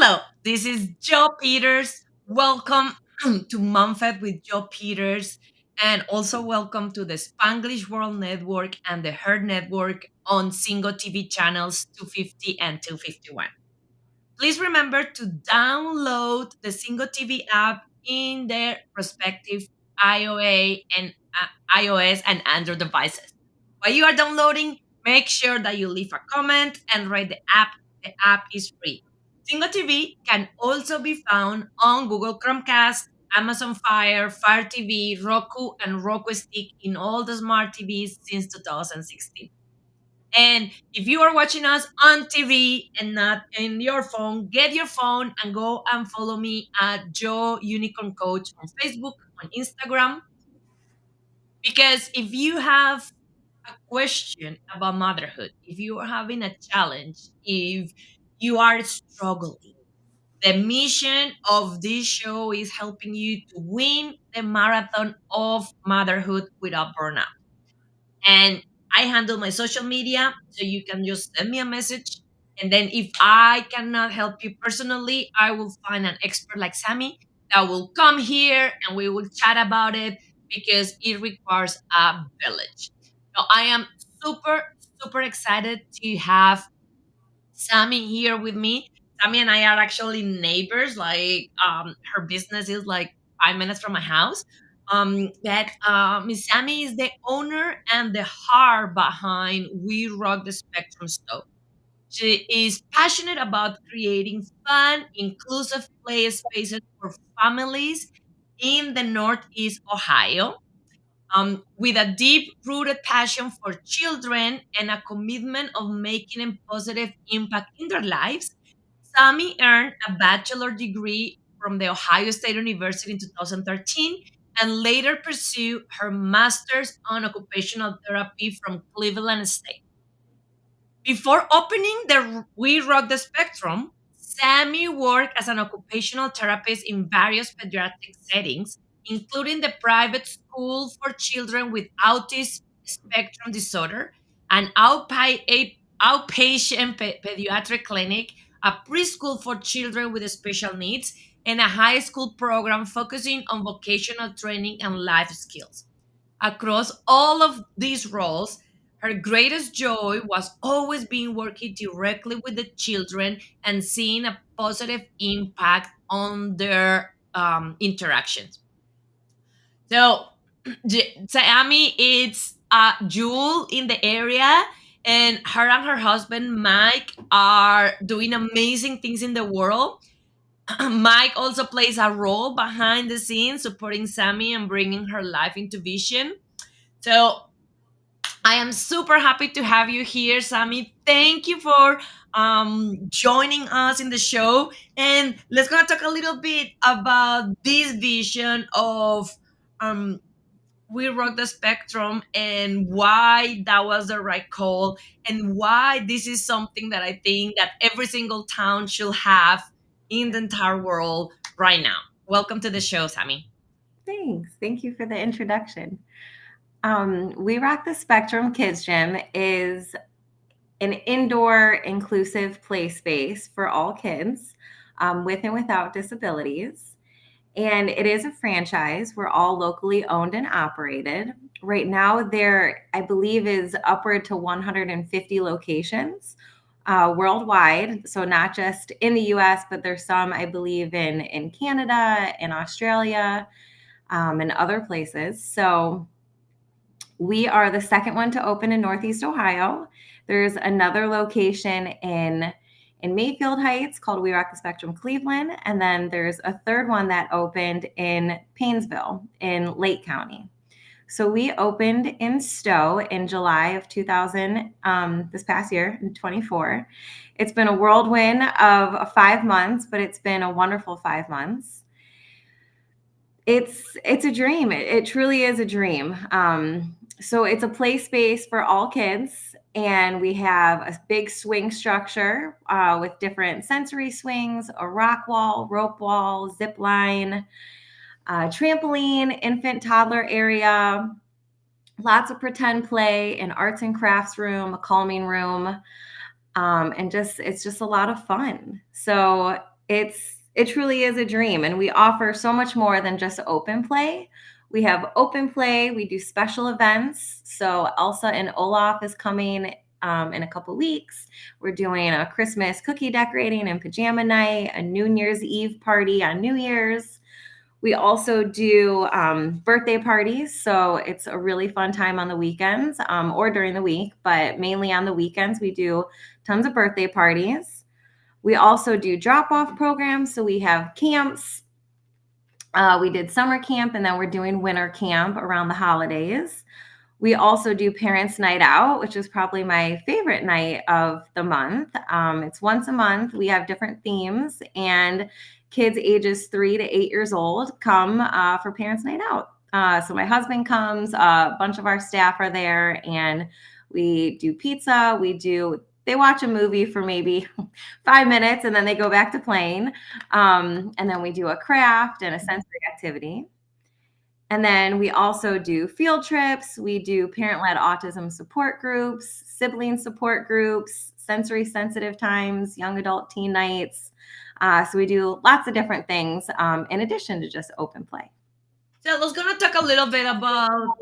Hello, this is Joe Peters. Welcome to MOMFIT with Joe Peters, and also welcome to the Spanglish World Network and the Herd Network on Single TV channels 250 and 251. Please remember to download the Single TV app in their respective iOS and Android devices. While you are downloading, make sure that you leave a comment and rate the app. The app is free. Single TV can also be found on Google Chromecast, Amazon Fire TV, Roku, and Roku Stick in all the smart TVs since 2016. And if you are watching us on TV and not in your phone, get your phone and go and follow me at Joe Unicorn Coach on Facebook, on Instagram. Because if you have a question about motherhood, if you are having a challenge, if you are struggling, the mission of this show is helping you to win the marathon of motherhood without burnout. And I handle my social media, so you can just send me a message. And then if I cannot help you personally, I will find an expert like Sammy that will come here and we will chat about it because it requires a village. So I am super, super excited to have Sammy here with me. Sammy and I are actually neighbors. Her business is like 5 minutes from my house. That Miss Sammy is the owner and the heart behind We Rock the Spectrum Stove. She is passionate about creating fun, inclusive play spaces for families in the Northeast Ohio, with a deep rooted passion for children and a commitment of making a positive impact in their lives. Sammy earned a bachelor degree from the Ohio State University in 2013 and later pursued her master's on occupational therapy from Cleveland State. Before opening the We Rock the Spectrum, Sammy worked as an occupational therapist in various pediatric settings, including the private school for children with autism spectrum disorder, an outpatient pediatric clinic, a preschool for children with special needs, and a high school program focusing on vocational training and life skills. Across all of these roles, her greatest joy was always being working directly with the children and seeing a positive impact on their interactions. So, Sammy is a jewel in the area, and her husband Mike are doing amazing things in the world. Mike also plays a role behind the scenes, supporting Sammy and bringing her life into vision. So I am super happy to have you here, Sammy. Thank you for joining us in the show. And let's gonna talk a little bit about this vision of um, We Rock the Spectrum and why that was the right call and why this is something that I think that every single town should have in the entire world right now. Welcome to the show, Sammy. Thanks. Thank you for the introduction. We Rock the Spectrum Kids Gym is an indoor inclusive play space for all kids with and without disabilities. And it is a franchise. We're all locally owned and operated. Right now, there, I believe, is upward to 150 locations worldwide. So not just in the US, but there's some, I believe, in Canada, in Australia, and other places. So we are the second one to open in Northeast Ohio. There's another location in Mayfield Heights called We Rock the Spectrum Cleveland. And then there's a third one that opened in Paynesville in Lake County. So we opened in Stowe in July of 2000, this past year, in 24. It's been a whirlwind of 5 months, but it's been a wonderful 5 months. It's a dream. It truly is a dream. So it's a play space for all kids, and we have a big swing structure with different sensory swings, a rock wall, rope wall, zip line, trampoline, infant toddler area, lots of pretend play, an arts and crafts room, a calming room, and it's just a lot of fun. So it truly is a dream, and we offer so much more than just open play. We have open play, we do special events. So Elsa and Olaf is coming in a couple weeks. We're doing a Christmas cookie decorating and pajama night, a New Year's Eve party on New Year's. We also do birthday parties. So it's a really fun time on the weekends or during the week, but mainly on the weekends, we do tons of birthday parties. We also do drop off programs. So we have camps. We did summer camp, and then we're doing winter camp around the holidays. We also do Parents Night Out, which is probably my favorite night of the month. It's once a month. We have different themes, and kids ages 3 to 8 years old come for Parents Night Out. So my husband comes, a bunch of our staff are there, and we do pizza. They watch a movie for maybe 5 minutes, and then they go back to playing. And then we do a craft and a sensory activity. And then we also do field trips. We do parent-led autism support groups, sibling support groups, sensory sensitive times, young adult teen nights. So we do lots of different things in addition to just open play. So let's gonna talk a little bit about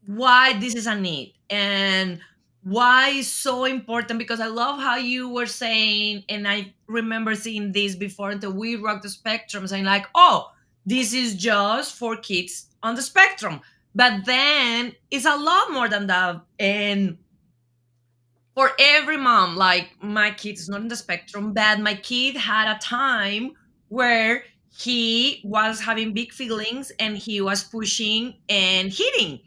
why this is a need and why it's so important, because I love how you were saying, and I remember seeing this before until we rock the spectrum, saying like, oh, this is just for kids on the spectrum. But then it's a lot more than that. And for every mom, like my kid is not in the spectrum, but my kid had a time where he was having big feelings and he was pushing and hitting,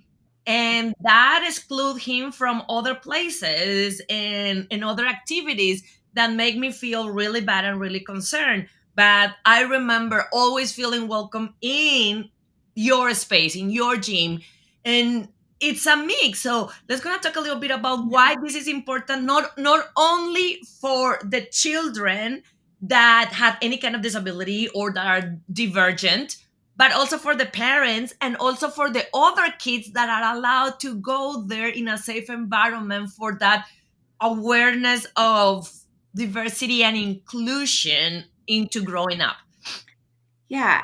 and that exclude him from other places and other activities that make me feel really bad and really concerned. But I remember always feeling welcome in your space, in your gym. And it's a mix. So let's gonna talk a little bit about why this is important, not only for the children that have any kind of disability or that are divergent, but also for the parents and also for the other kids that are allowed to go there in a safe environment for that awareness of diversity and inclusion into growing up. Yeah,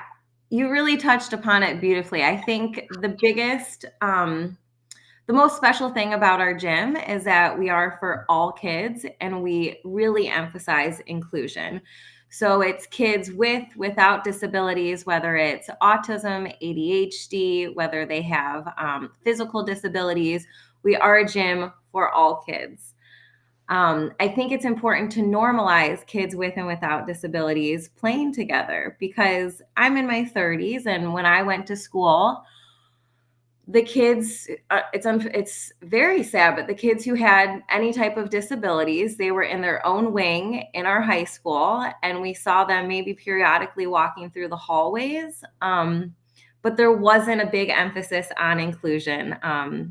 you really touched upon it beautifully. I think the most special thing about our gym is that we are for all kids, and we really emphasize inclusion. So it's kids without disabilities, whether it's autism, ADHD, whether they have physical disabilities. We are a gym for all kids. I think it's important to normalize kids with and without disabilities playing together, because I'm in my 30s, and when I went to school, the kids it's very sad, but the kids who had any type of disabilities, they were in their own wing in our high school, and we saw them maybe periodically walking through the hallways. But there wasn't a big emphasis on inclusion,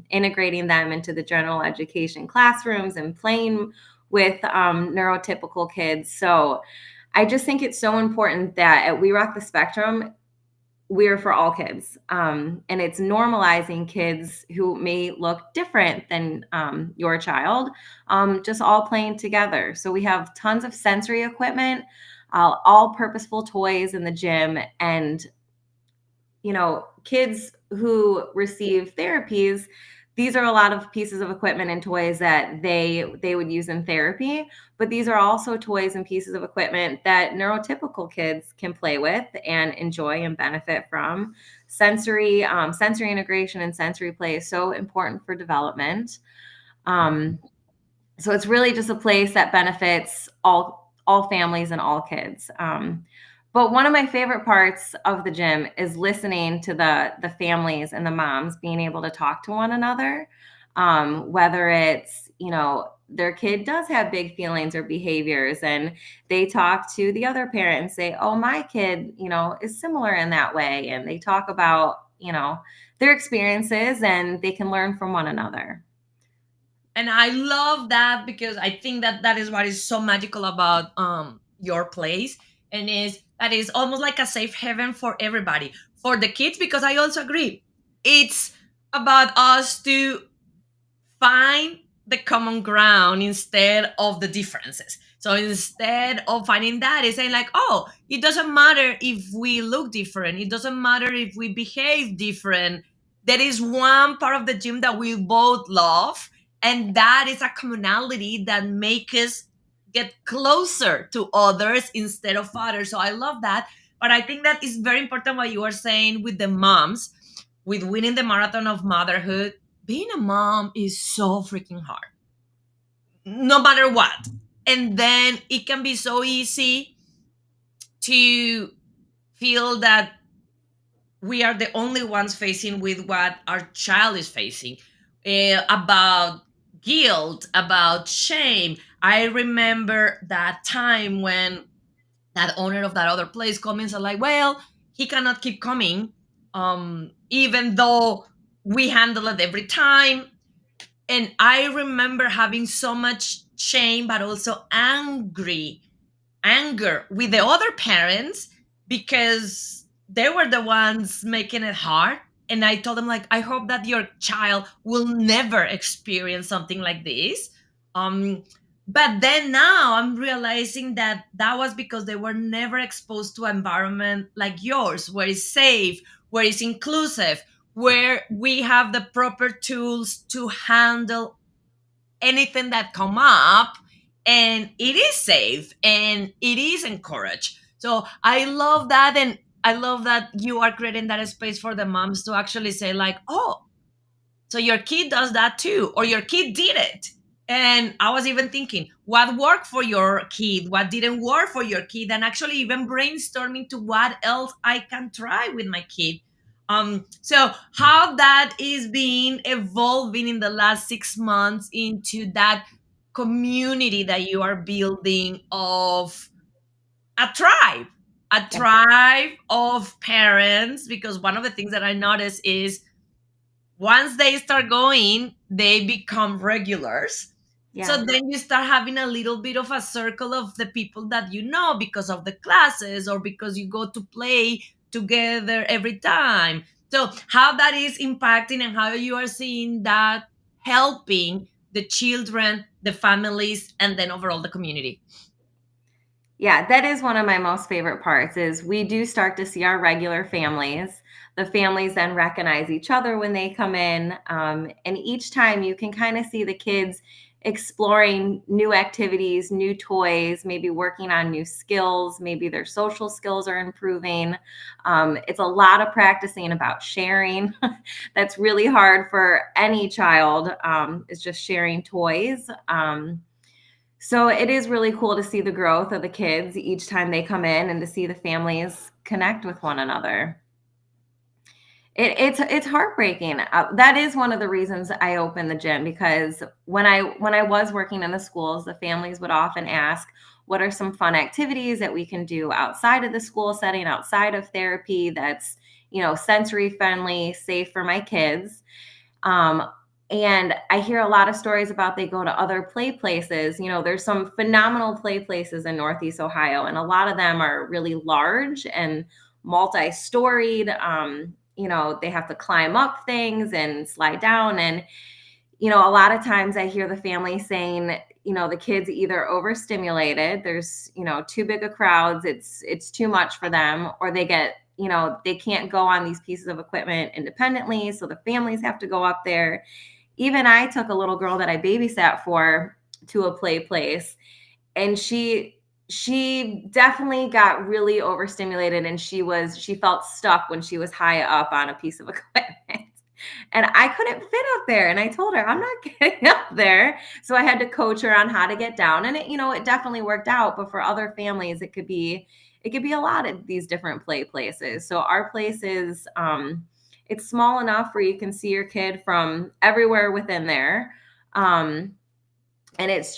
integrating them into the general education classrooms and playing with neurotypical kids. So I just think it's so important that at We Rock the Spectrum, we're for all kids. And it's normalizing kids who may look different than your child, just all playing together. So we have tons of sensory equipment, all purposeful toys in the gym. And kids who receive therapies, these are a lot of pieces of equipment and toys that they would use in therapy, but these are also toys and pieces of equipment that neurotypical kids can play with and enjoy and benefit from. Sensory integration and sensory play is so important for development. So it's really just a place that benefits all families and all kids. But one of my favorite parts of the gym is listening to the families and the moms being able to talk to one another. Whether it's, their kid does have big feelings or behaviors, and they talk to the other parent and say, oh, my kid, is similar in that way. And they talk about, their experiences, and they can learn from one another. And I love that, because I think that that is what is so magical about your place, and is that is almost like a safe haven for everybody, for the kids, because I also agree it's about us to find the common ground instead of the differences. So instead of finding that, it's saying like, oh, it doesn't matter if we look different. It doesn't matter if we behave different. There is one part of the gym that we both love, and that is a commonality that makes us get closer to others instead of others. So I love that. But I think that is very important what you are saying with the moms, with winning the marathon of motherhood. Being a mom is so freaking hard, no matter what. And then it can be so easy to feel that we are the only ones facing with what our child is facing, about guilt, about shame. I remember that time when that owner of that other place comments are like, well, he cannot keep coming, even though we handle it every time. And I remember having so much shame, but also anger with the other parents, because they were the ones making it hard. And I told them like, I hope that your child will never experience something like this. um but then now I'm realizing that that was because they were never exposed to an environment like yours, where it's safe, where it's inclusive, where we have the proper tools to handle anything that come up, and it is safe and it is encouraged. So I love that. And I love that you are creating that space for the moms to actually say like, oh, so your kid does that too, or your kid did it. And I was even thinking, what worked for your kid, what didn't work for your kid, and actually even brainstorming to what else I can try with my kid. So how that is being evolving in the last 6 months into that community that you are building of a tribe, a Yeah. tribe of parents. Because one of the things that I notice is once they start going, they become regulars. So Yeah. then you start having a little bit of a circle of the people that you know because of the classes or because you go to play together every time. So, how that is impacting and how you are seeing that helping the children, the families, and then overall the community. Yeah, that is one of my most favorite parts is we do start to see our regular families. The families then recognize each other when they come in. And each time you can kind of see the kids exploring new activities, new toys, maybe working on new skills. Maybe their social skills are improving. It's a lot of practicing about sharing. That's really hard for any child, is just sharing toys. So it is really cool to see the growth of the kids each time they come in and to see the families connect with one another. It's heartbreaking. That is one of the reasons I opened the gym, because when I was working in the schools, the families would often ask, "What are some fun activities that we can do outside of the school setting, outside of therapy, that's sensory friendly, safe for my kids?" Um, and I hear a lot of stories about they go to other play places. There's some phenomenal play places in Northeast Ohio, and a lot of them are really large and multi-storied. They have to climb up things and slide down. And, a lot of times I hear the family saying, the kids either overstimulated, there's, too big of crowds, it's too much for them, or they can't go on these pieces of equipment independently. So the families have to go up there. Even I took a little girl that I babysat for to a play place, and she definitely got really overstimulated, and she felt stuck when she was high up on a piece of equipment. And I couldn't fit up there. And I told her, I'm not getting up there. So I had to coach her on how to get down. And it definitely worked out. But for other families, it could be a lot of these different play places. So our place is it's small enough where you can see your kid from everywhere within there. Um, and it's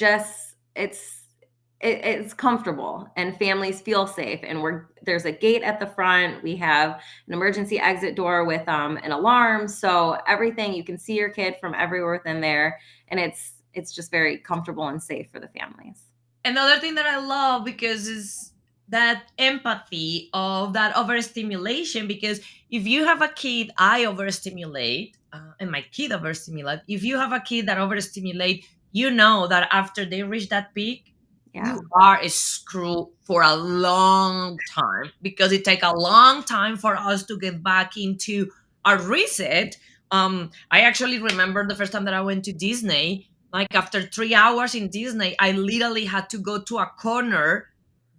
comfortable, and families feel safe, and there's a gate at the front. We have an emergency exit door with an alarm, so everything, you can see your kid from everywhere within there, and it's just very comfortable and safe for the families. Another thing that I love because is that empathy of that overstimulation. Because if you have a kid, I overstimulate, and my kid overstimulate. If you have a kid that overstimulate, you know that after they reach that peak, Yeah. you are screwed for a long time because it take a long time for us to get back into a reset. I actually remember the first time that I went to Disney. Like after 3 hours in Disney, I literally had to go to a corner,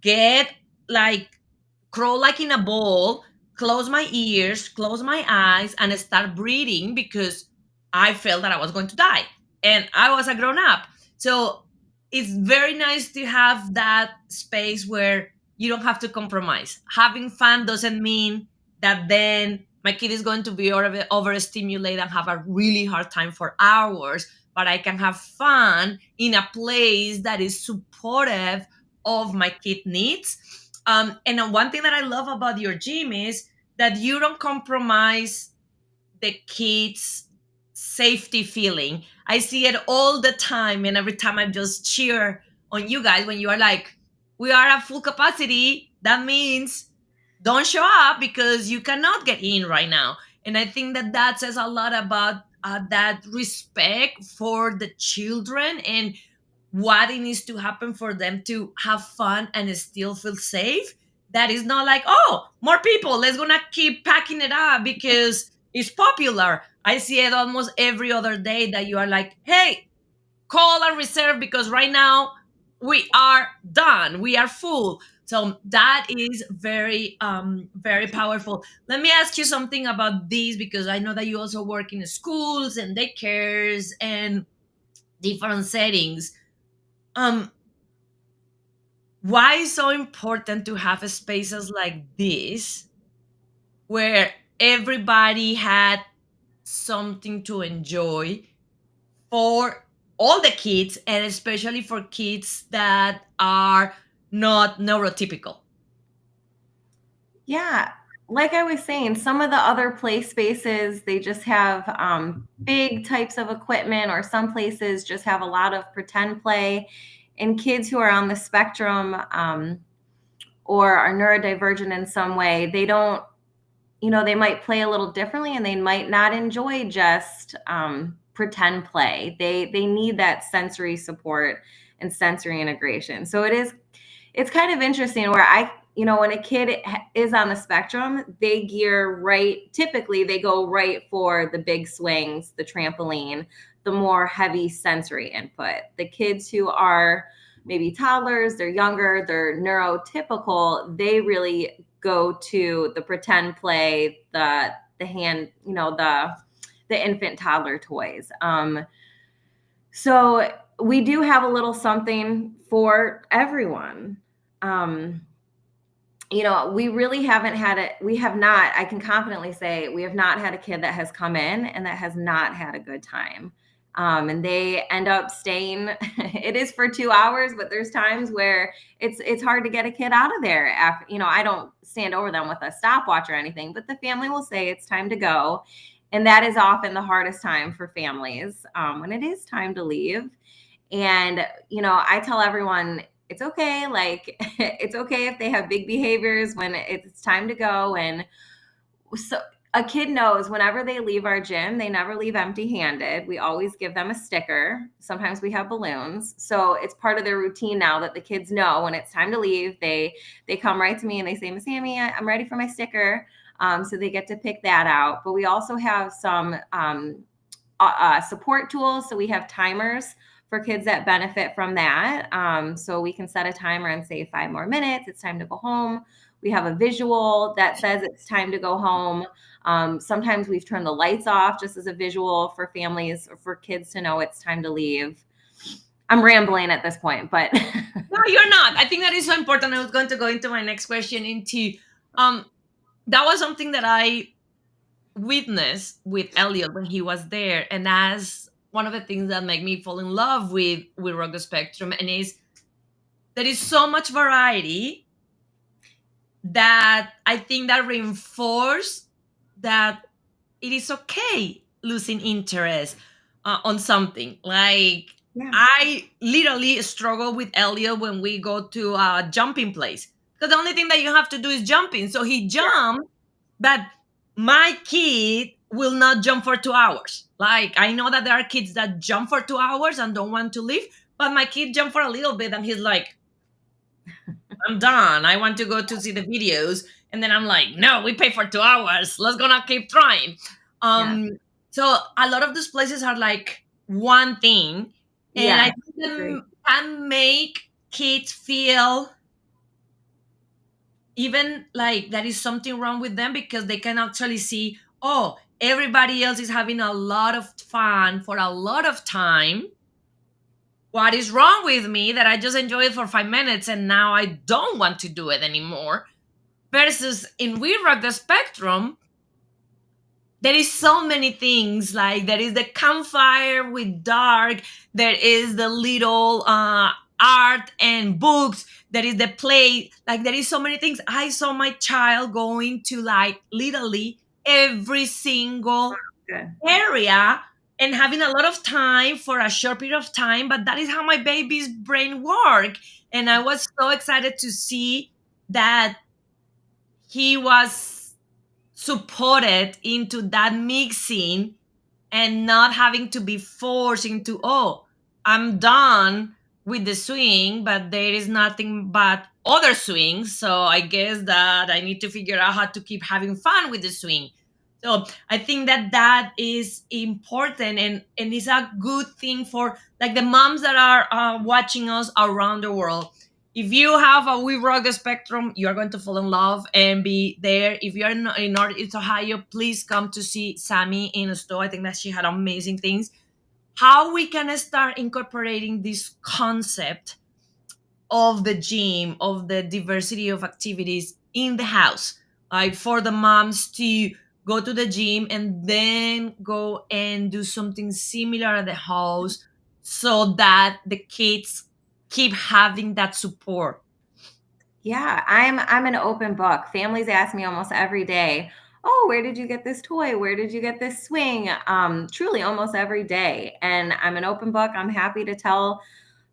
get like crawl like in a ball, close my ears, close my eyes, and start breathing because I felt that I was going to die. And I was a grown up. So it's very nice to have that space where you don't have to compromise. Having fun doesn't mean that then my kid is going to be overstimulated and have a really hard time for hours, but I can have fun in a place that is supportive of my kid needs. And one thing that I love about your gym is that you don't compromise the kids' safety feeling. I see it all the time, and every time I just cheer on you guys when you are like, "We are at full capacity." That means don't show up because you cannot get in right now. And I think that that says a lot about that respect for the children and what it needs to happen for them to have fun and still feel safe. That is not like, oh, more people, let's gonna keep packing it up because it's popular. I see it almost every other day that you are like, hey, call and reserve because right now we are done, we are full. So that is very powerful. Let me ask you something about this because I know that you also work in schools and daycares and different settings. um why is so important to have spaces like this where everybody had something to enjoy for all the kids and especially for kids that are not neurotypical? Yeah. Like I was saying, some of the other play spaces, they just have big types of equipment, or some places just have a lot of pretend play. And kids who are on the spectrum or are neurodivergent in some way, they don't, they might play a little differently, and they might not enjoy just pretend play. They need that sensory support and sensory integration. So it's kind of interesting where when a kid is on the spectrum, they gear right, typically they go right for the big swings, the trampoline, the more heavy sensory input. The kids who are maybe toddlers, they're younger, they're neurotypical, they really go to the pretend play, the hand, the infant toddler toys. So we do have a little something for everyone. Um, we really haven't had it. We have not, I can confidently say, we have not had a kid that has come in and that has not had a good time. And they end up staying. It is for 2 hours, but there's times where it's hard to get a kid out of there. After, I don't stand over them with a stopwatch or anything, but the family will say it's time to go, and that is often the hardest time for families, when it is time to leave. And, I tell everyone it's okay. Like, it's okay if they have big behaviors when it's time to go. And so a kid knows whenever they leave our gym, they never leave empty handed. We always give them a sticker. Sometimes we have balloons. So it's part of their routine now that the kids know when it's time to leave, they come right to me and they say, Miss Sammy, I'm ready for my sticker. So they get to pick that out. But we also have some support tools. So we have timers for kids that benefit from that. So we can set a timer and say 5 more minutes, it's time to go home. We have a visual that says it's time to go home. Sometimes we've turned the lights off just as a visual for families or for kids to know it's time to leave. I'm rambling at this point, but No, you're not. I think that is so important. I was going to go into my next question into um that was something that I witnessed with Elliot when he was there, and that's one of the things that make me fall in love with Rock the Spectrum, and is there is so much variety that I think that reinforce that it is okay losing interest on something. Like yeah, I literally struggle with Elliot when we go to a jumping place because the only thing that you have to do is jumping. So he jumped, but my kid will not jump for 2 hours. Like I know that there are kids that jump for 2 hours and don't want to leave, but my kid jumped for a little bit and he's like, I'm done. I want to go to see the videos. And then I'm like, no, we pay for 2 hours. Let's gonna keep trying. Yeah. Um, so a lot of those places are like one thing. And I Yeah. think Agree. them can make kids feel even like there is something wrong with them because they can actually see, oh, everybody else is having a lot of fun for a lot of time. What is wrong with me that I just enjoy it for 5 minutes and now I don't want to do it anymore? Versus in We Rock the Spectrum, there is so many things. Like there is the campfire with dark, there is the little art and books, there is the play. Like there is so many things. I saw my child going to like literally every single Good. area and having a lot of time for a short period of time, but that is how my baby's brain work. And I was so excited to see that he was supported into that mixing and not having to be forced into, oh, I'm done with the swing, but there is nothing but other swings, so I guess that I need to figure out how to keep having fun with the swing. So I think that that is important, and it's a good thing for like the moms that are watching us around the world. If you have a We Rock the Spectrum, you're going to fall in love and be there. If you're in Northeast Ohio, please come to see Sammy in a store. I think that she had amazing things. How we can start incorporating this concept of the gym, of the diversity of activities in the house, like for the moms to go to the gym and then go and do something similar at the house so that the kids keep having that support. Yeah, I'm an open book. Families ask me almost every day, "Oh, where did you get this toy? Where did you get this swing?" Truly almost every day. And I'm an open book. I'm happy to tell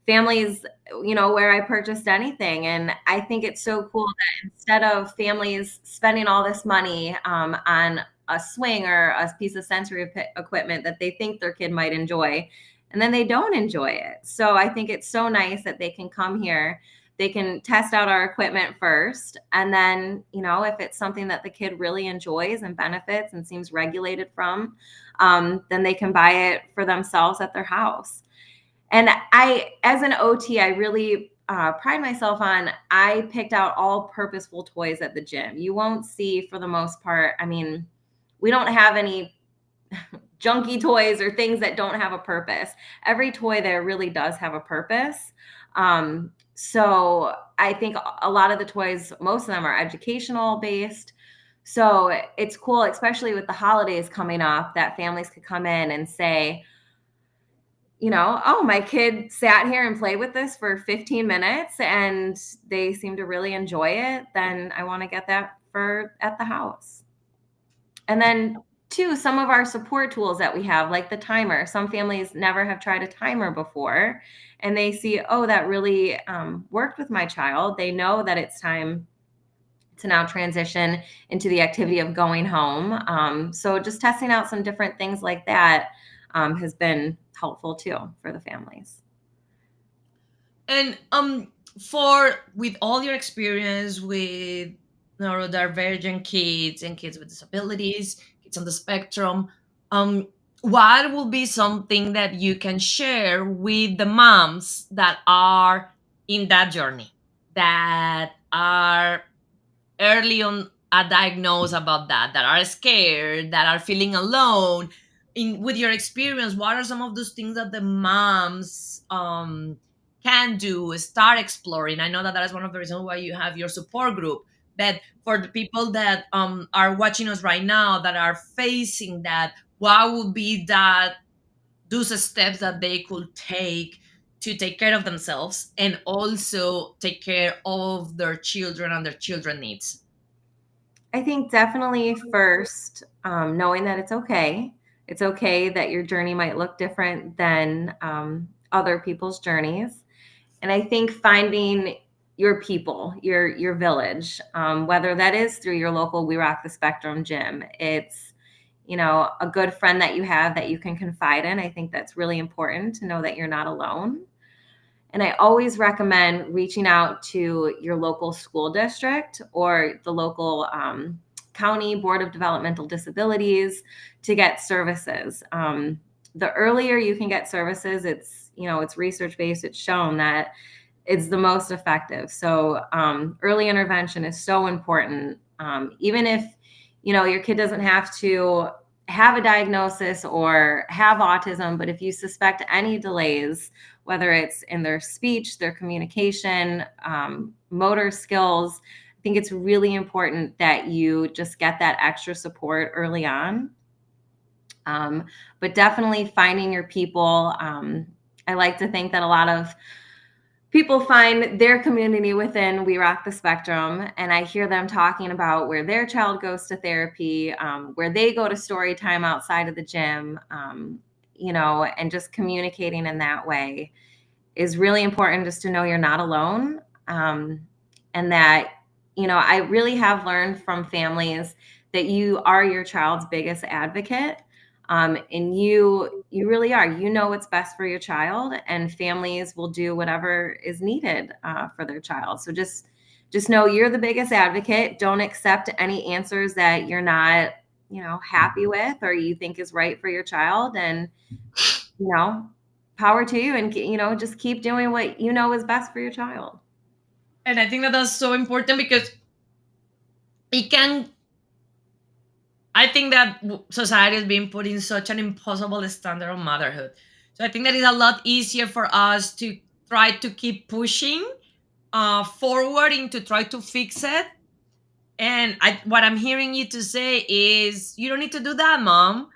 families, where I purchased anything. And I think it's so cool that instead of families spending all this money on a swing or a piece of sensory equipment that they think their kid might enjoy, and then they don't enjoy it. So I think it's so nice that they can come here, they can test out our equipment first, and then if it's something that the kid really enjoys and benefits and seems regulated from, then they can buy it for themselves at their house. And as an OT, I really pride myself on, I picked out all purposeful toys at the gym. You won't see, for the most part, I mean, we don't have any junky toys or things that don't have a purpose. Every toy there really does have a purpose. So I think a lot of the toys, most of them are educational based. So it's cool, especially with the holidays coming up, that families could come in and say, oh, my kid sat here and played with this for 15 minutes and they seem to really enjoy it. Then I want to get that for at the house. And then, two, some of our support tools that we have, like the timer. Some families never have tried a timer before, and they see, oh, that really worked with my child. They know that it's time to now transition into the activity of going home. So just testing out some different things like that has been helpful too for the families. And for with all your experience with neurodivergent kids and kids with disabilities, kids on the spectrum, um what will be something that you can share with the moms that are in that journey, that are early on a diagnose about that are scared, that are feeling alone? In with your experience, what are some of those things that the moms can do, start exploring? I know that that is one of the reasons why you have your support group, but for the people that are watching us right now that are facing that, what would be that those steps that they could take to take care of themselves and also take care of their children and their children needs? I think definitely first, knowing that it's okay. It's okay that your journey might look different than other people's journeys. And I think finding your people, your village, whether that is through your local We Rock the Spectrum gym, it's a good friend that you have that you can confide in. I think that's really important to know that you're not alone. And I always recommend reaching out to your local school district or the local county board of developmental disabilities to get services. The earlier you can get services, it's research based. It's shown that it's the most effective. So early intervention is so important. Even if your kid doesn't have to have a diagnosis or have autism, but if you suspect any delays, whether it's in their speech, their communication, motor skills, I think it's really important that you just get that extra support early on. But definitely finding your people. I like to think that a lot of people find their community within We Rock the Spectrum, and I hear them talking about where their child goes to therapy, where they go to story time outside of the gym, and just communicating in that way is really important, just to know you're not alone. And that, I really have learned from families that you are your child's biggest advocate. And you really are. You know what's best for your child, and families will do whatever is needed for their child. So just know you're the biggest advocate. Don't accept any answers that you're not, happy with or you think is right for your child. And you know, power to you, and just keep doing what you know is best for your child. And I think that that's so important because it can, I think that society is being put in such an impossible standard of motherhood. So I think that it's a lot easier for us to try to keep pushing forwarding to try to fix it. And what I'm hearing you to say is, you don't need to do that, mom.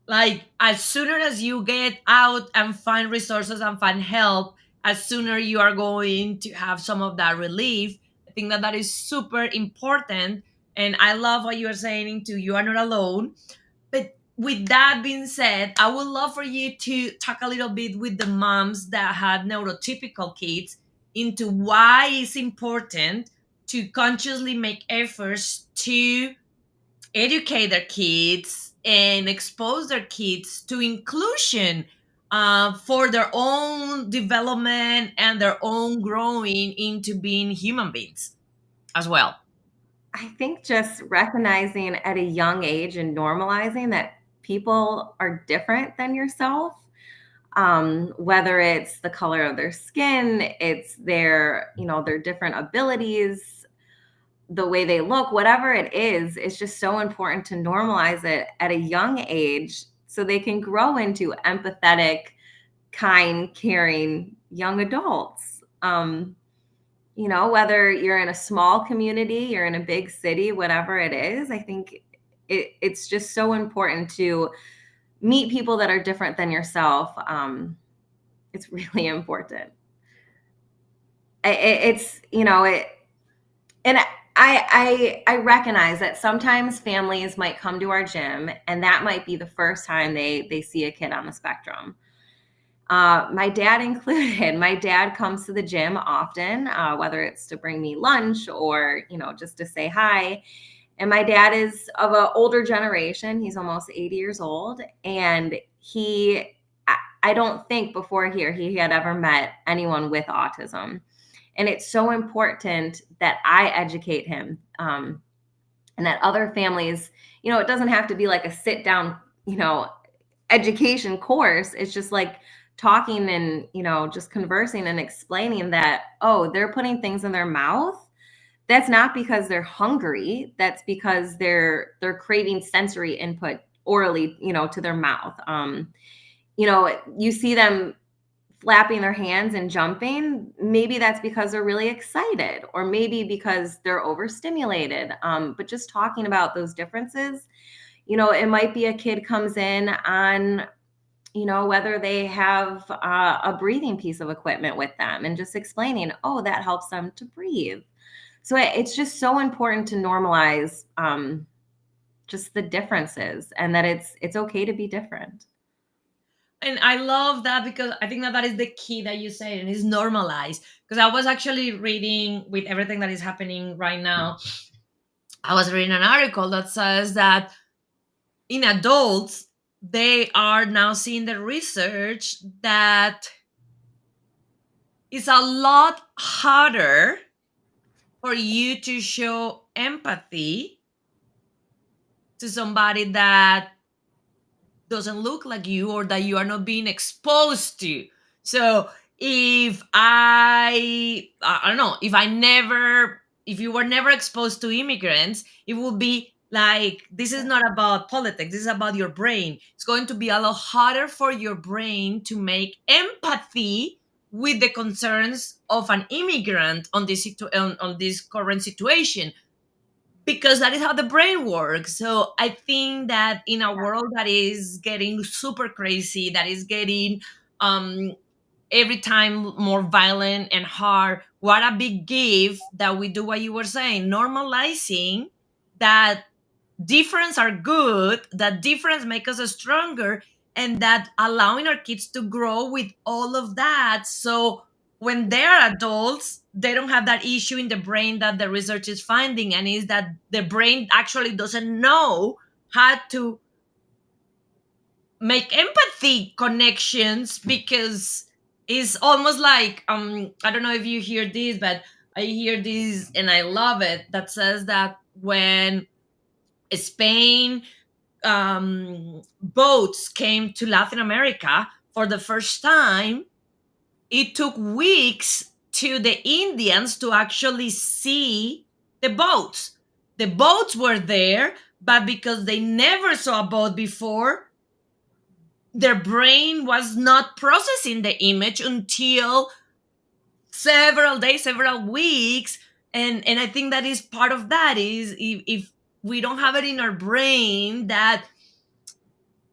Like, as sooner as you get out and find resources and find help, as sooner you are going to have some of that relief. I think that that is super important. And I love what you are saying into you are not alone. But with that being said, I would love for you to talk a little bit with the moms that had neurotypical kids into why it's important to consciously make efforts to educate their kids and expose their kids to inclusion for their own development and their own growing into being human beings as well. I think just recognizing at a young age and normalizing that people are different than yourself, whether it's the color of their skin, it's their different abilities, the way they look, whatever it is, it's just so important to normalize it at a young age so they can grow into empathetic, kind, caring young adults. Whether you're in a small community, you're in a big city, whatever it is, I think it's just so important to meet people that are different than yourself. It's really important. It's it, and I recognize that sometimes families might come to our gym, and that might be the first time they see a kid on the spectrum. My dad included. My dad comes to the gym often, whether it's to bring me lunch or just to say hi. And my dad is of an older generation. He's almost 80 years old, and I don't think before here he had ever met anyone with autism. And it's so important that I educate him, and that other families, it doesn't have to be like a sit down, education course. It's just like talking and, just conversing and explaining that, oh, they're putting things in their mouth. That's not because they're hungry. That's because they're craving sensory input orally, to their mouth. You see them flapping their hands and jumping. Maybe that's because they're really excited, or maybe because they're overstimulated. But just talking about those differences, it might be a kid comes in on, whether they have a breathing piece of equipment with them, and just explaining, oh, that helps them to breathe. So it's just so important to normalize just the differences, and that it's okay to be different. And I love that because I think that that is the key that you said, and is normalized. Because I was actually reading, with everything that is happening right now, I was reading an article that says that in adults, they are now seeing the research that it's a lot harder for you to show empathy to somebody that doesn't look like you or that you are not being exposed to. So if I don't know, if you were never exposed to immigrants, it would be like, this is not about politics, this is about your brain. It's going to be a lot harder for your brain to make empathy with the concerns of an immigrant on on this current situation, because that is how the brain works. So I think that in a world that is getting super crazy, that is getting um every time more violent and hard, what a big gift that we do what you were saying, normalizing that difference are good, that difference make us stronger, and that allowing our kids to grow with all of that. So when they are adults, they don't have that issue in the brain that the research is finding, and is that the brain actually doesn't know how to make empathy connections, because it's almost like, I don't know if you hear this, but I hear this and I love it, that says that when Spain boats came to Latin America for the first time, it took weeks to the Indians to actually see the boats. The boats were there, but because they never saw a boat before, their brain was not processing the image until several days, several weeks. And I think that is part of that, is if we don't have it in our brain that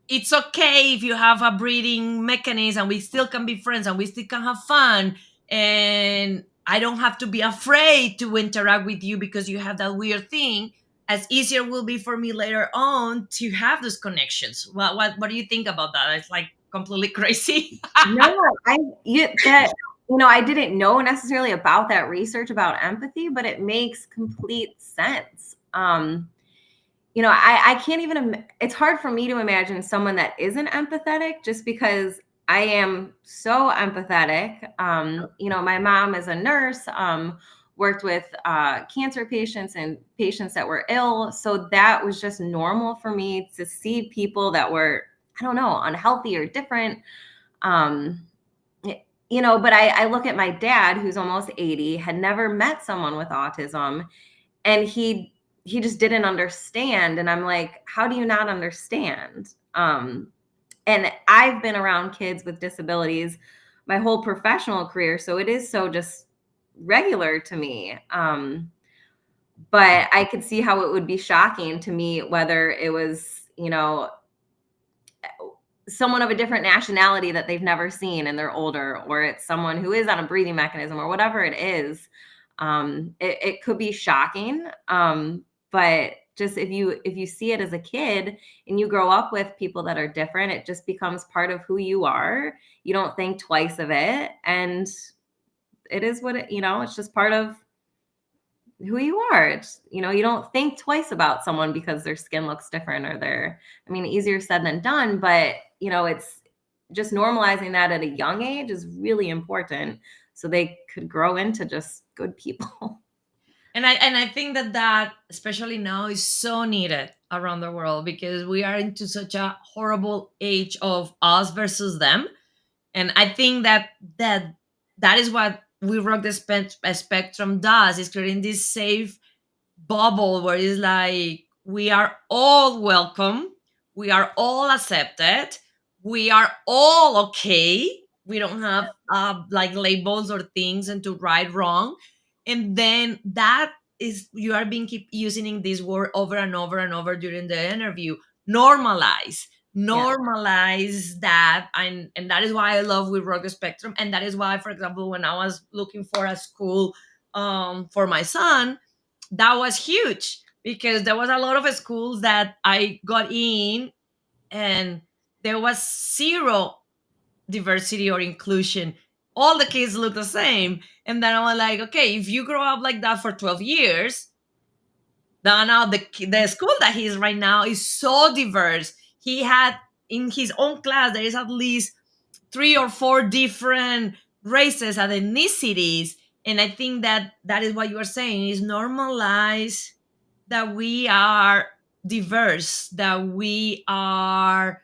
it's okay if you have a breathing mechanism, we still can be friends and we still can have fun, and I don't have to be afraid to interact with you because you have that weird thing, as easier will be for me later on to have those connections. What do you think about that? It's like completely crazy. No, I you that I didn't know necessarily about that research about empathy, but it makes complete sense. I can't even it's hard for me to imagine someone that isn't empathetic, just because I am so empathetic. My mom is a nurse, worked with cancer patients and patients that were ill. So that was just normal for me to see people that were, I don't know, unhealthy or different. Um, but I look at my dad, who's almost 80, had never met someone with autism, and he just didn't understand. And I'm like, how do you not understand? And I've been around kids with disabilities my whole professional career, so it is so just regular to me. But I could see how it would be shocking to me, whether it was, someone of a different nationality that they've never seen and they're older, or it's someone who is on a breathing mechanism or whatever it is. It could be shocking. But just if you see it as a kid and you grow up with people that are different, it just becomes part of who you are. You don't think twice of it, and it is what it's just part of who you are. It's, you don't think twice about someone because their skin looks different, or I mean, easier said than done, but it's just normalizing that at a young age is really important, so they could grow into just good people. And I think that especially now is so needed around the world, because we are into such a horrible age of us versus them. And I think that is what We Rock the Spectrum does, is creating this safe bubble where it's like we are all welcome, we are all accepted, we are all okay. We don't have like labels or things and to right wrong. And then that is, you are being keep using this word over and over and over during the interview. Normalize, Yeah. normalize that. And that is why I love We Rock the Spectrum. And that is why, for example, when I was looking for a school for my son, that was huge, because there was a lot of schools that I got in, and there was zero diversity or inclusion. All the kids look the same. And then I was like, okay, if you grow up like that for 12 years, now the school that he is right now is so diverse. He had in his own class, there is at least three or four different races and ethnicities. And I think that that is what you are saying, is normalize that we are diverse, that we are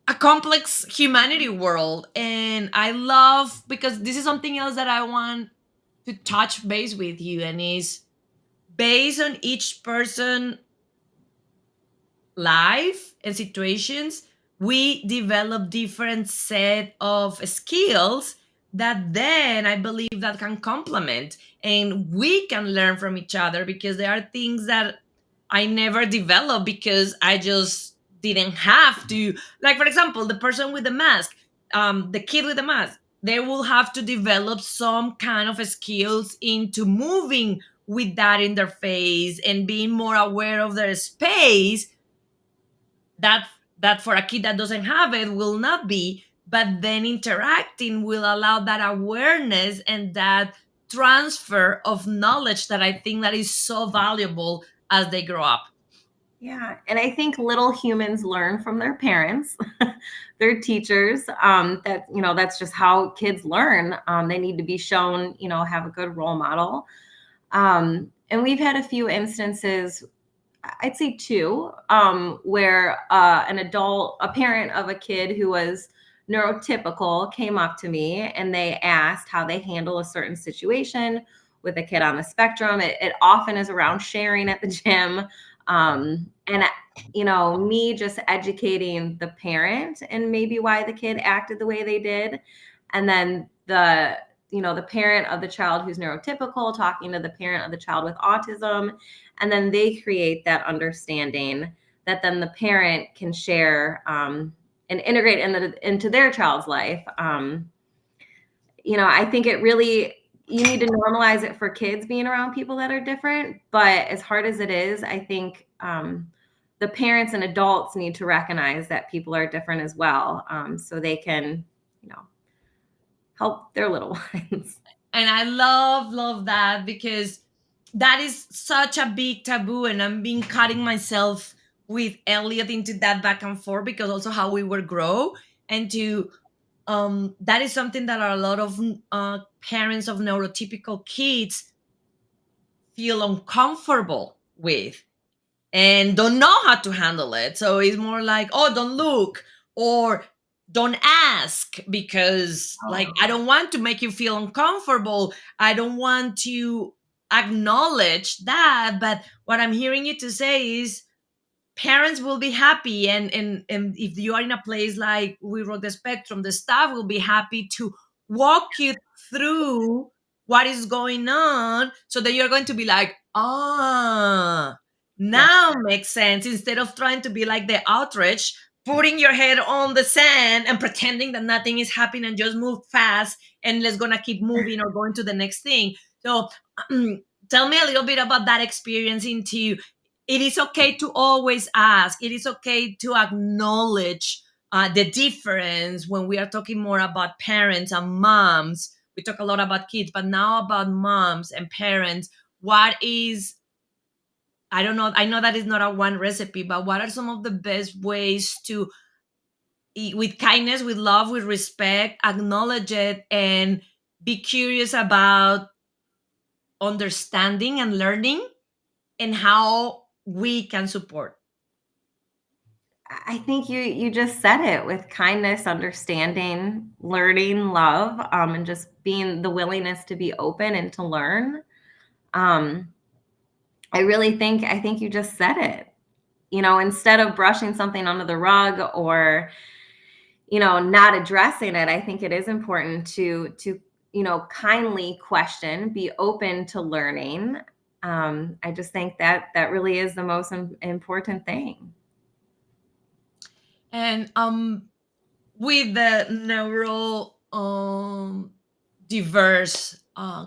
a complex humanity world. And I love, because this is something else that I want to touch base with you, and is based on each person life and situations, we develop different set of skills that then I believe that can complement, and we can learn from each other, because there are things that I never developed because I just didn't have to. Like, for example, the person with the mask, the kid with the mask, they will have to develop some kind of skills into moving with that in their face and being more aware of their space. That for a kid that doesn't have it will not be, but then interacting will allow that awareness and that transfer of knowledge that I think that is so valuable as they grow up. Yeah, and I think little humans learn from their parents, their teachers. That that's just how kids learn. They need to be shown, have a good role model. And we've had a few instances, I'd say two, where an adult, a parent of a kid who was neurotypical, came up to me and they asked how they handle a certain situation with a kid on the spectrum. It often is around sharing at the gym. And, me just educating the parent and maybe why the kid acted the way they did. And then the parent of the child who's neurotypical talking to the parent of the child with autism, and then they create that understanding that then the parent can share, and integrate into their child's life. I think it really, you need to normalize it for kids being around people that are different, but as hard as it is, I think the parents and adults need to recognize that people are different as well, so they can you know help their little ones. And I love that, because that is such a big taboo, and I'm being cutting myself with Elliot into that back and forth, because also how we were grow, and to that is something that a lot of parents of neurotypical kids feel uncomfortable with and don't know how to handle it. So it's more like, oh, don't look, or don't ask, because like I don't want to make you feel uncomfortable. I don't want to acknowledge that. But what I'm hearing you to say is parents will be happy, and if you are in a place like We Rock the Spectrum, the staff will be happy to walk you through what is going on, so that you're going to be like, ah, Yeah. now makes sense, instead of trying to be like the outrage, putting your head on the sand and pretending that nothing is happening, and just move fast and let's gonna keep moving or going to the next thing. So tell me a little bit about that experience. Into it is okay to always ask. It is okay to acknowledge the difference when we are talking more about parents and moms. We talk a lot about kids, but now about moms and parents. What is, I don't know, I know that is not a one recipe, but what are some of the best ways to, with kindness, with love, with respect, acknowledge it and be curious about understanding and learning, and how we can support? I think you just said it, with kindness, understanding, learning, love, and just being the willingness to be open and to learn. Um, I think you just said it. Instead of brushing something under the rug, or not addressing it, I think it is important to kindly question, be open to learning. I just think that that really is the most important thing. And with the neuro diverse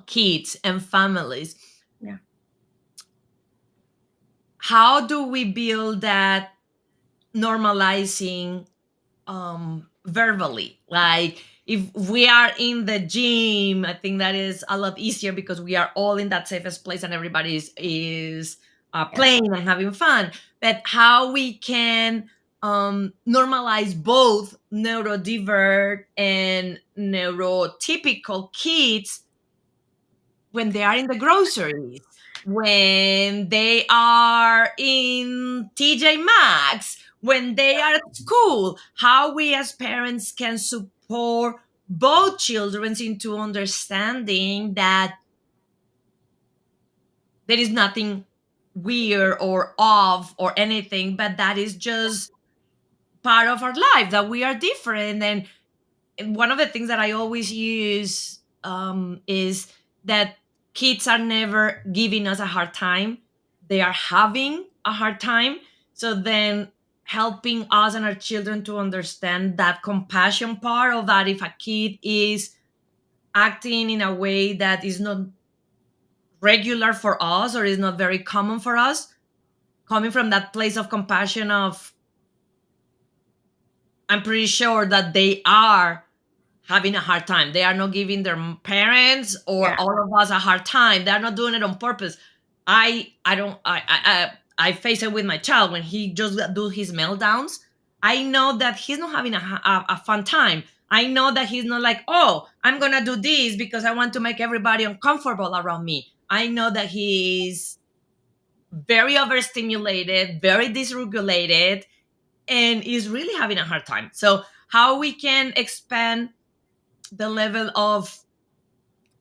kids and families, Yeah. how do we build that normalizing verbally? Like, if we are in the gym, I think that is a lot easier, because we are all in that safest place and everybody is Yeah. playing and having fun. But how we can normalize both neurodivergent and neurotypical kids when they are in the groceries, when they are in TJ Maxx, when they are at school, how we as parents can support both children into understanding that there is nothing weird or off or anything, but that is just part of our life, that we are different. And one of the things that I always use is that kids are never giving us a hard time, they are having a hard time. So then helping us and our children to understand that compassion part of that, if a kid is acting in a way that is not regular for us or is not very common for us, coming from that place of compassion of, I'm pretty sure that they are having a hard time. They are not giving their parents or Yeah. all of us a hard time. They're not doing it on purpose. I don't I face it with my child when he just do his meltdowns. I know that he's not having a fun time. I know that he's not like, oh, I'm gonna do this because I want to make everybody uncomfortable around me. I know that he's very overstimulated, very dysregulated, and is really having a hard time. So how we can expand the level of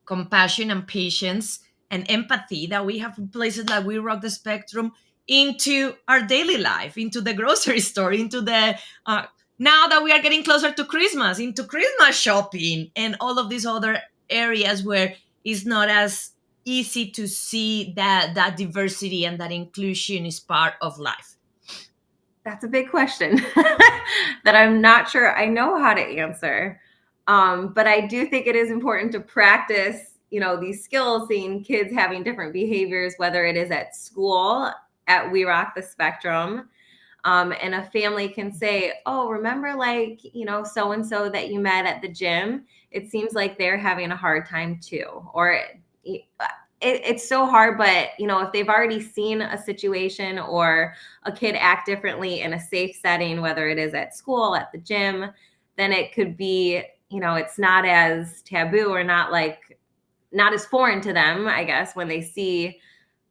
compassion and patience and empathy that we have in places like We Rock the Spectrum into our daily life, into the grocery store, into the now that we are getting closer to Christmas, into Christmas shopping and all of these other areas where it's not as easy to see that diversity and that inclusion is part of life. That's a big question that I'm not sure I know how to answer. But I do think it is important to practice, these skills, seeing kids having different behaviors, whether it is at school, at We Rock the Spectrum. And a family can say, oh, remember, like, so and so that you met at the gym? It seems like they're having a hard time too. Or it's so hard, but if they've already seen a situation or a kid act differently in a safe setting, whether it is at school, at the gym, then it could be, it's not as taboo or not as foreign to them, I guess, when they see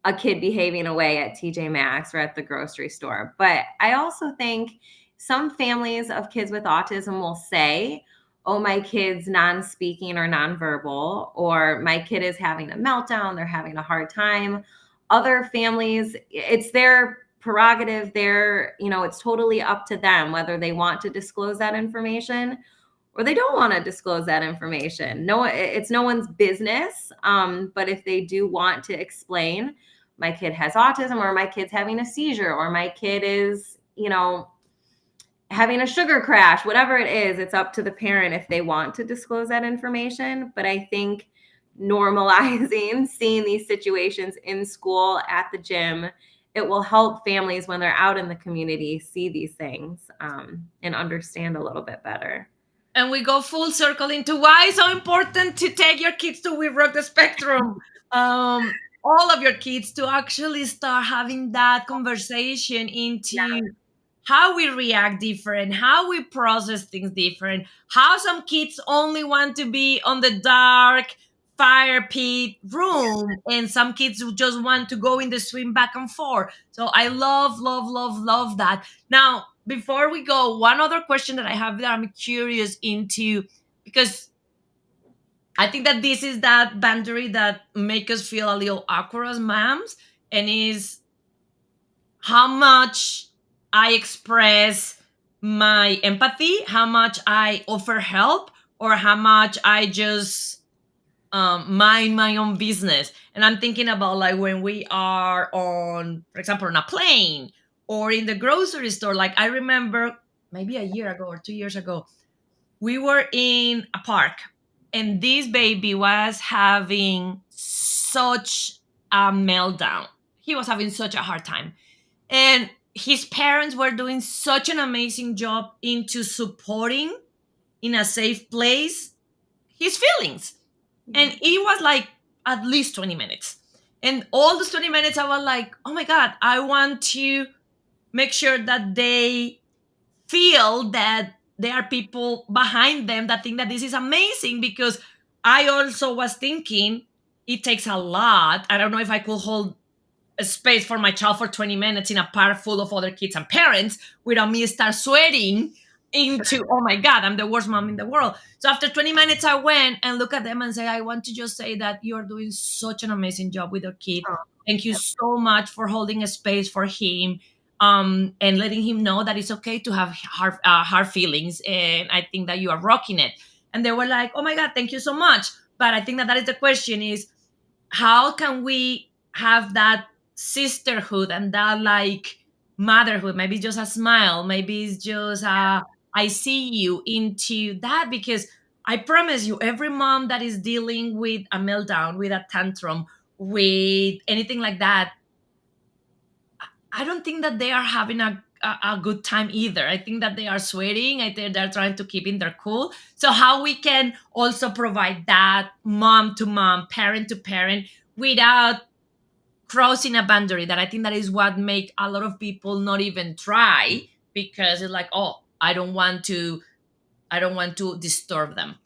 a kid behaving away at TJ Maxx or at the grocery store. But I also think some families of kids with autism will say, oh, my kid's non-speaking or nonverbal, or my kid is having a meltdown, they're having a hard time. Other families, it's their prerogative, it's totally up to them whether they want to disclose that information or they don't want to disclose that information. No, it's no one's business. But if they do want to explain, my kid has autism, or my kid's having a seizure, or my kid is, having a sugar crash, whatever it is, it's up to the parent if they want to disclose that information. But I think normalizing seeing these situations in school, at the gym, it will help families when they're out in the community see these things, and understand a little bit better. And we go full circle into why it's so important to take your kids to We Rock the Spectrum. All of your kids to actually start having that conversation into how we react different, how we process things different, how some kids only want to be on the dark fire pit room and some kids who just want to go in the swim back and forth. So I love, love, love, love that. Now, before we go, one other question that I have that I'm curious into, because I think that this is that boundary that make us feel a little awkward as moms, and is how much I express my empathy, how much I offer help, or how much I just mind my own business. And I'm thinking about like when we are on, for example, on a plane or in the grocery store. Like I remember maybe a year ago or 2 years ago, we were in a park and this baby was having such a meltdown. He was having such a hard time. And his parents were doing such an amazing job into supporting in a safe place his feelings. And it was like at least 20 minutes. And all those 20 minutes, I was like, oh my God, I want to make sure that they feel that there are people behind them that think that this is amazing, because I also was thinking it takes a lot. I don't know if I could hold a space for my child for 20 minutes in a park full of other kids and parents without me start sweating into, oh my god, I'm the worst mom in the world. So after 20 minutes I went and look at them and say, I want to just say that you're doing such an amazing job with your kid. Oh, Thank you so much for holding a space for him, and letting him know that it's okay to have hard feelings, and I think that you are rocking it. And they were like, oh my god, thank you so much. But I think that that is the question, is how can we have that sisterhood and that like motherhood? Maybe just a smile, maybe it's just I see you into that. Because I promise you, every mom that is dealing with a meltdown, with a tantrum, with anything like that, I don't think that they are having a good time either. I think that they are sweating. I think they're trying to keep in their cool. So how we can also provide that mom to mom, parent to parent, without crossing a boundary, that I think that is what make a lot of people not even try, because it's like, oh, I don't want to disturb them.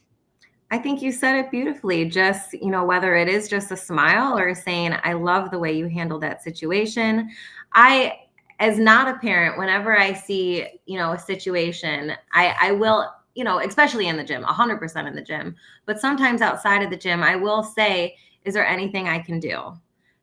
I think you said it beautifully. Just, whether it is just a smile or saying, I love the way you handled that situation. I, as not a parent, whenever I see, a situation, I will, especially in the gym, 100% in the gym, but sometimes outside of the gym, I will say, is there anything I can do?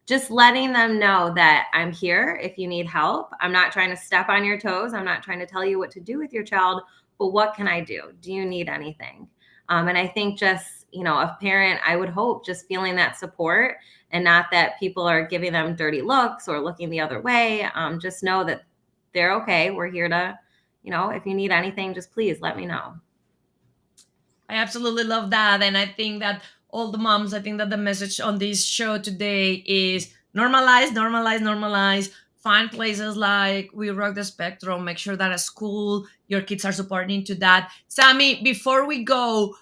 Just letting them know that I'm here if you need help. I'm not trying to step on your toes. I'm not trying to tell you what to do with your child, but what can I do? Do you need anything? And I think just, a parent, I would hope just feeling that support and not that people are giving them dirty looks or looking the other way. Just know that they're okay. We're here to, if you need anything, just please let me know. I absolutely love that. And I think that all the moms, I think that the message on this show today is normalize, normalize, normalize. Find places like We Rock the Spectrum. Make sure that at school, your kids are supporting to that. Sammy, before we go,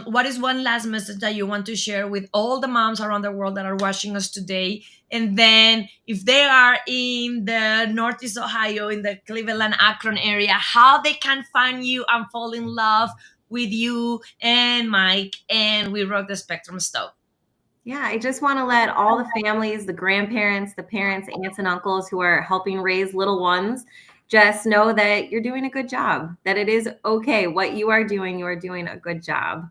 what is one last message that you want to share with all the moms around the world that are watching us today? And then, if they are in the Northeast Ohio, in the Cleveland, Akron area, how they can find you and fall in love with you and Mike and We Rock the Spectrum stuff. Yeah, I just want to let all the families, the grandparents, the parents, aunts, and uncles who are helping raise little ones just know that you're doing a good job, that it is okay. What you are doing a good job.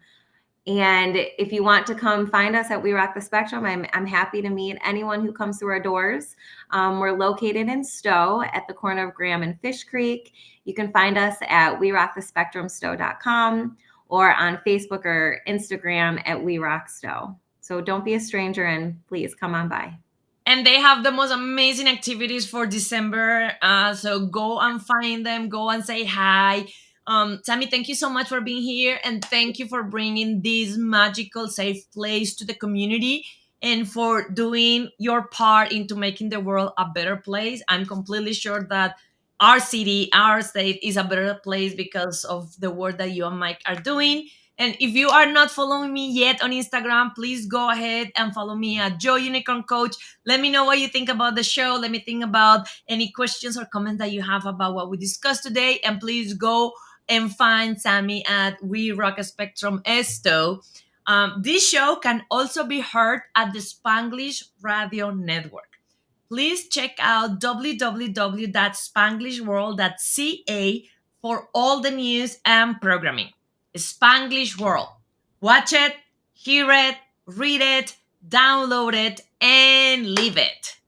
And if you want to come find us at We Rock the Spectrum, I'm happy to meet anyone who comes through our doors. We're located in Stowe at the corner of Graham and Fish Creek. You can find us at werockthespectrumstowe.com or on Facebook or Instagram at We Rock Stowe. So don't be a stranger and please come on by. And they have the most amazing activities for December. So go and find them, go and say hi. Tammy, thank you so much for being here. And thank you for bringing this magical, safe place to the community and for doing your part into making the world a better place. I'm completely sure that our city, our state is a better place because of the work that you and Mike are doing. And if you are not following me yet on Instagram, please go ahead and follow me at Joy Unicorn Coach. Let me know what you think about the show. Let me think about any questions or comments that you have about what we discussed today. And please go and find Sammy at We Rock a Spectrum Esto. This show can also be heard at the Spanglish Radio Network. Please check out www.spanglishworld.ca for all the news and programming. Spanglish World. Watch it, hear it, read it, download it, and live it.